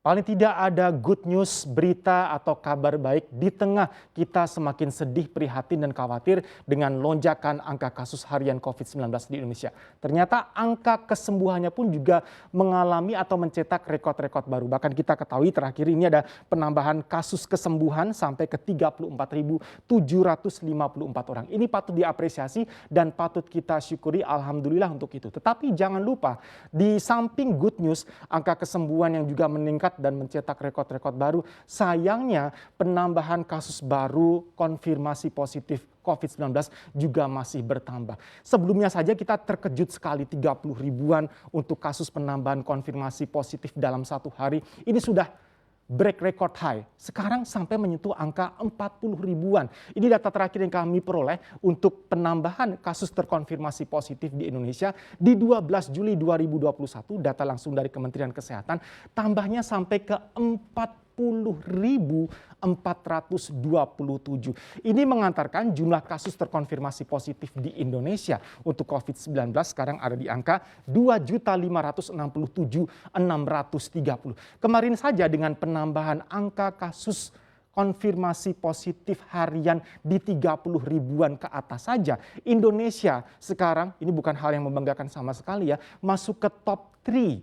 Paling tidak ada good news, berita atau kabar baik di tengah kita semakin sedih, prihatin dan khawatir dengan lonjakan angka kasus harian COVID-19 di Indonesia. Ternyata angka kesembuhannya pun juga mengalami atau mencetak rekor-rekor baru. Bahkan kita ketahui terakhir ini ada penambahan kasus kesembuhan sampai ke 34.754 orang. Ini patut diapresiasi dan patut kita syukuri, alhamdulillah untuk itu. Tetapi jangan lupa, di samping good news, angka kesembuhan yang juga meningkat dan mencetak rekor-rekor baru, sayangnya penambahan kasus baru konfirmasi positif COVID-19 juga masih bertambah. Sebelumnya saja kita terkejut sekali 30 ribuan untuk kasus penambahan konfirmasi positif dalam satu hari. Ini sudah break record high. Sekarang sampai menyentuh angka 40 ribuan. Ini data terakhir yang kami peroleh untuk penambahan kasus terkonfirmasi positif di Indonesia di 12 Juli 2021, data langsung dari Kementerian Kesehatan, tambahnya sampai ke 40.427. Ini mengantarkan jumlah kasus terkonfirmasi positif di Indonesia untuk COVID-19 sekarang ada di angka 2.567.630. Kemarin saja dengan penambahan angka kasus konfirmasi positif harian di 30 ribuan ke atas saja, Indonesia sekarang, ini bukan hal yang membanggakan sama sekali ya, masuk ke top 3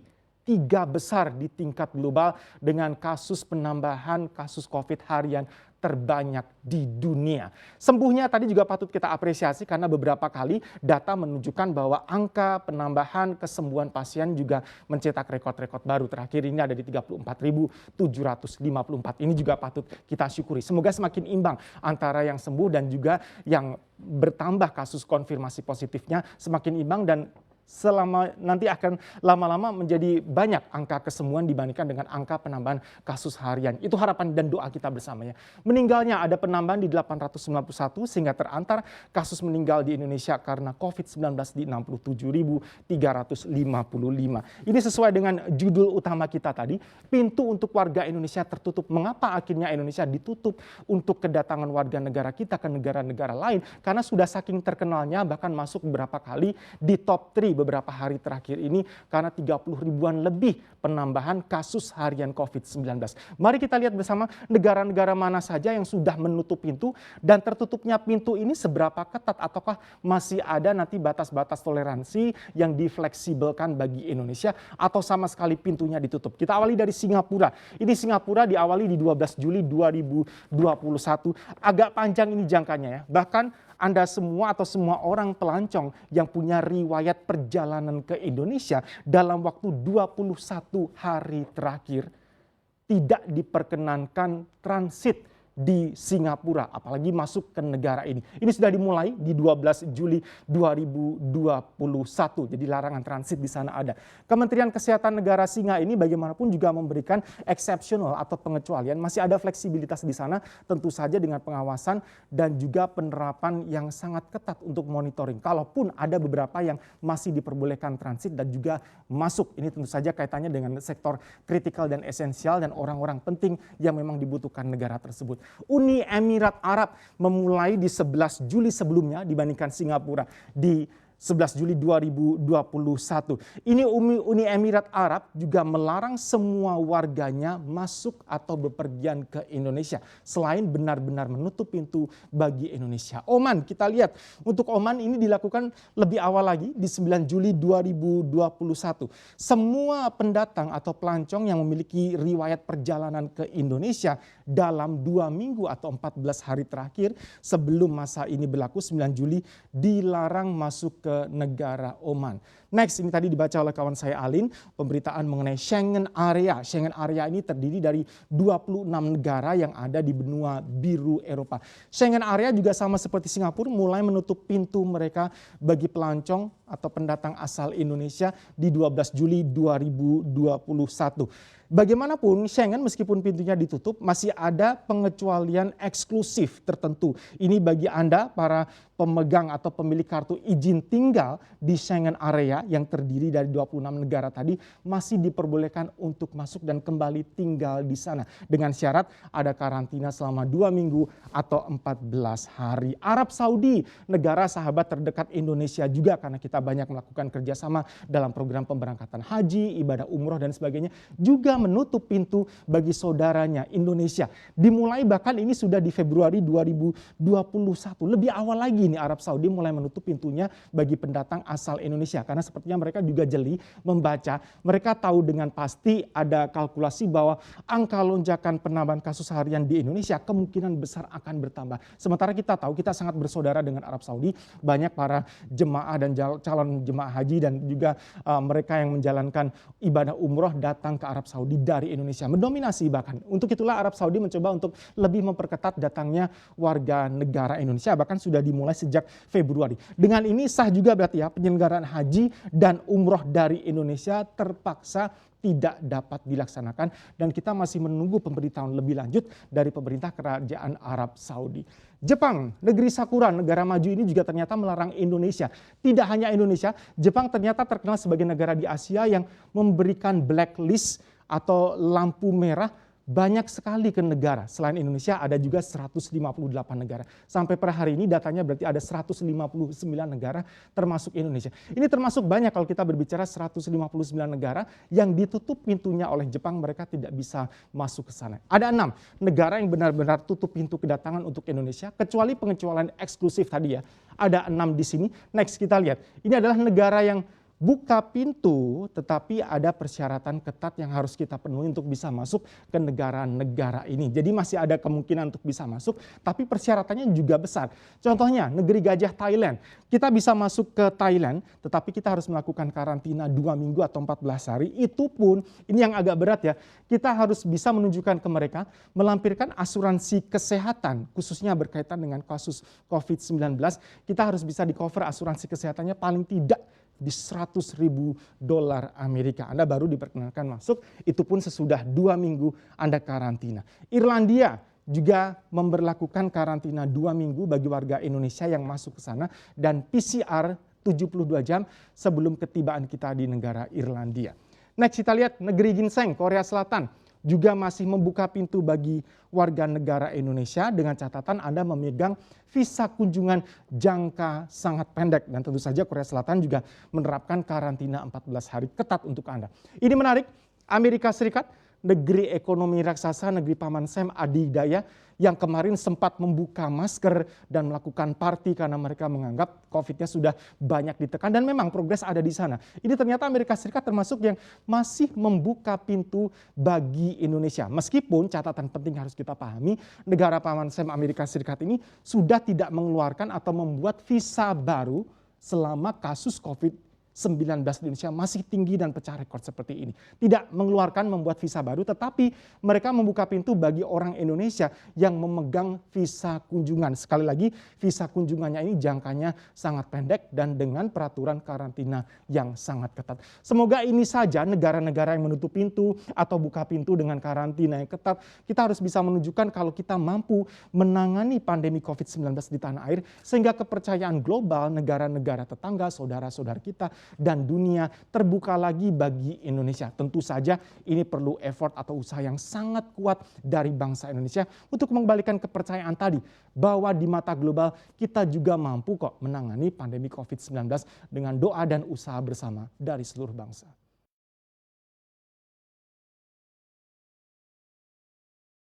besar di tingkat global dengan kasus penambahan kasus COVID harian terbanyak di dunia. Sembuhnya tadi juga patut kita apresiasi karena beberapa kali data menunjukkan bahwa angka penambahan kesembuhan pasien juga mencetak rekor-rekor baru. Terakhir ini ada di 34.754. Ini juga patut kita syukuri. Semoga semakin imbang antara yang sembuh dan juga yang bertambah kasus konfirmasi positifnya semakin imbang dan selama nanti akan lama-lama menjadi banyak angka kesembuhan dibandingkan dengan angka penambahan kasus harian. Itu harapan dan doa kita bersamanya. Meninggalnya ada penambahan di 891 sehingga terantar kasus meninggal di Indonesia karena COVID-19 di 67.355. Ini sesuai dengan judul utama kita tadi, pintu untuk warga Indonesia tertutup. Mengapa akhirnya Indonesia ditutup untuk kedatangan warga negara kita ke negara-negara lain? Karena sudah saking terkenalnya bahkan masuk beberapa kali di top 3 beberapa hari terakhir ini karena 30 ribuan lebih penambahan kasus harian COVID-19. Mari kita lihat bersama negara-negara mana saja yang sudah menutup pintu dan tertutupnya pintu ini seberapa ketat ataukah masih ada nanti batas-batas toleransi yang difleksibelkan bagi Indonesia atau sama sekali pintunya ditutup. Kita awali dari Singapura. Ini Singapura diawali di 12 Juli 2021. Agak panjang ini jangkanya ya. Bahkan Anda semua atau semua orang pelancong yang punya riwayat perjalanan ke Indonesia dalam waktu 21 hari terakhir tidak diperkenankan transit di Singapura, apalagi masuk ke negara ini. Ini sudah dimulai di 12 Juli 2021, jadi larangan transit di sana ada. Kementerian Kesehatan negara Singa ini bagaimanapun juga memberikan exceptional atau pengecualian, masih ada fleksibilitas di sana, tentu saja dengan pengawasan dan juga penerapan yang sangat ketat untuk monitoring. Kalaupun ada beberapa yang masih diperbolehkan transit dan juga masuk, ini tentu saja kaitannya dengan sektor kritikal dan esensial dan orang-orang penting yang memang dibutuhkan negara tersebut. Uni Emirat Arab memulai di 11 Juli sebelumnya dibandingkan Singapura di 11 Juli 2021. Ini Uni Emirat Arab juga melarang semua warganya masuk atau bepergian ke Indonesia selain benar-benar menutup pintu bagi Indonesia. Oman, kita lihat untuk Oman ini dilakukan lebih awal lagi di 9 Juli 2021. Semua pendatang atau pelancong yang memiliki riwayat perjalanan ke Indonesia dalam 2 minggu atau 14 hari terakhir sebelum masa ini berlaku 9 Juli dilarang masuk ke negara Oman. Next, ini tadi dibaca oleh kawan saya Alin, pemberitaan mengenai Schengen Area. Schengen Area ini terdiri dari 26 negara yang ada di benua biru Eropa. Schengen Area juga sama seperti Singapura mulai menutup pintu mereka bagi pelancong atau pendatang asal Indonesia di 12 Juli 2021. Bagaimanapun Schengen meskipun pintunya ditutup masih ada pengecualian eksklusif tertentu. Ini bagi Anda para pemegang atau pemilik kartu izin tinggal di Schengen Area Indonesia yang terdiri dari 26 negara tadi masih diperbolehkan untuk masuk dan kembali tinggal di sana. Dengan syarat ada karantina selama 2 minggu atau 14 hari. Arab Saudi, negara sahabat terdekat Indonesia juga karena kita banyak melakukan kerjasama dalam program pemberangkatan haji, ibadah umroh dan sebagainya, juga menutup pintu bagi saudaranya Indonesia. Dimulai bahkan ini sudah di Februari 2021. Lebih awal lagi nih Arab Saudi mulai menutup pintunya bagi pendatang asal Indonesia. Karena sepertinya mereka juga jeli membaca. Mereka tahu dengan pasti ada kalkulasi bahwa angka lonjakan penambahan kasus harian di Indonesia kemungkinan besar akan bertambah. Sementara kita tahu kita sangat bersaudara dengan Arab Saudi. Banyak para jemaah dan calon jemaah haji dan juga mereka yang menjalankan ibadah umroh datang ke Arab Saudi dari Indonesia. Mendominasi bahkan. Untuk itulah Arab Saudi mencoba untuk lebih memperketat datangnya warga negara Indonesia. Bahkan sudah dimulai sejak Februari. Dengan ini sah juga berarti ya penyelenggaraan haji dan umroh dari Indonesia terpaksa tidak dapat dilaksanakan dan kita masih menunggu pemberitahuan lebih lanjut dari pemerintah Kerajaan Arab Saudi. Jepang, negeri sakura, negara maju ini juga ternyata melarang Indonesia. Tidak hanya Indonesia, Jepang ternyata terkenal sebagai negara di Asia yang memberikan blacklist atau lampu merah banyak sekali ke negara. Selain Indonesia ada juga 158 negara. Sampai per hari ini datanya berarti ada 159 negara termasuk Indonesia. Ini termasuk banyak kalau kita berbicara 159 negara yang ditutup pintunya oleh Jepang, mereka tidak bisa masuk ke sana. Ada 6 negara yang benar-benar tutup pintu kedatangan untuk Indonesia, kecuali pengecualian eksklusif tadi ya. Ada 6 di sini. Next kita lihat. Ini adalah negara yang buka pintu, tetapi ada persyaratan ketat yang harus kita penuhi untuk bisa masuk ke negara-negara ini. Jadi masih ada kemungkinan untuk bisa masuk, tapi persyaratannya juga besar. Contohnya negeri gajah Thailand. Kita bisa masuk ke Thailand, tetapi kita harus melakukan karantina 2 minggu atau 14 hari. Itu pun, ini yang agak berat ya, kita harus bisa menunjukkan ke mereka, melampirkan asuransi kesehatan, khususnya berkaitan dengan kasus COVID-19. Kita harus bisa di-cover asuransi kesehatannya paling tidak di $100.000 Amerika. Anda baru diperkenankan masuk, itu pun sesudah 2 minggu Anda karantina. Irlandia juga memberlakukan karantina 2 minggu bagi warga Indonesia yang masuk ke sana dan PCR 72 jam sebelum ketibaan kita di negara Irlandia. Next kita lihat negeri ginseng, Korea Selatan juga masih membuka pintu bagi warga negara Indonesia dengan catatan Anda memegang visa kunjungan jangka sangat pendek. Dan tentu saja Korea Selatan juga menerapkan karantina 14 hari ketat untuk Anda. Ini menarik, Amerika Serikat, negeri ekonomi raksasa, negeri Paman Sam Adi Hidayah yang kemarin sempat membuka masker dan melakukan party karena mereka menganggap COVID-nya sudah banyak ditekan dan memang progres ada di sana. Ini ternyata Amerika Serikat termasuk yang masih membuka pintu bagi Indonesia. Meskipun catatan penting harus kita pahami, negara Paman Sam Amerika Serikat ini sudah tidak mengeluarkan atau membuat visa baru selama kasus COVID-19 di Indonesia masih tinggi dan pecah rekor seperti ini. Tidak mengeluarkan membuat visa baru, tetapi mereka membuka pintu bagi orang Indonesia yang memegang visa kunjungan. Sekali lagi, visa kunjungannya ini jangkanya sangat pendek dan dengan peraturan karantina yang sangat ketat. Semoga ini saja negara-negara yang menutup pintu atau buka pintu dengan karantina yang ketat, kita harus bisa menunjukkan kalau kita mampu menangani pandemi COVID-19 di tanah air, sehingga kepercayaan global negara-negara tetangga, saudara-saudara kita, dan dunia terbuka lagi bagi Indonesia. Tentu saja ini perlu effort atau usaha yang sangat kuat dari bangsa Indonesia untuk mengembalikan kepercayaan tadi bahwa di mata global kita juga mampu kok menangani pandemi COVID-19 dengan doa dan usaha bersama dari seluruh bangsa.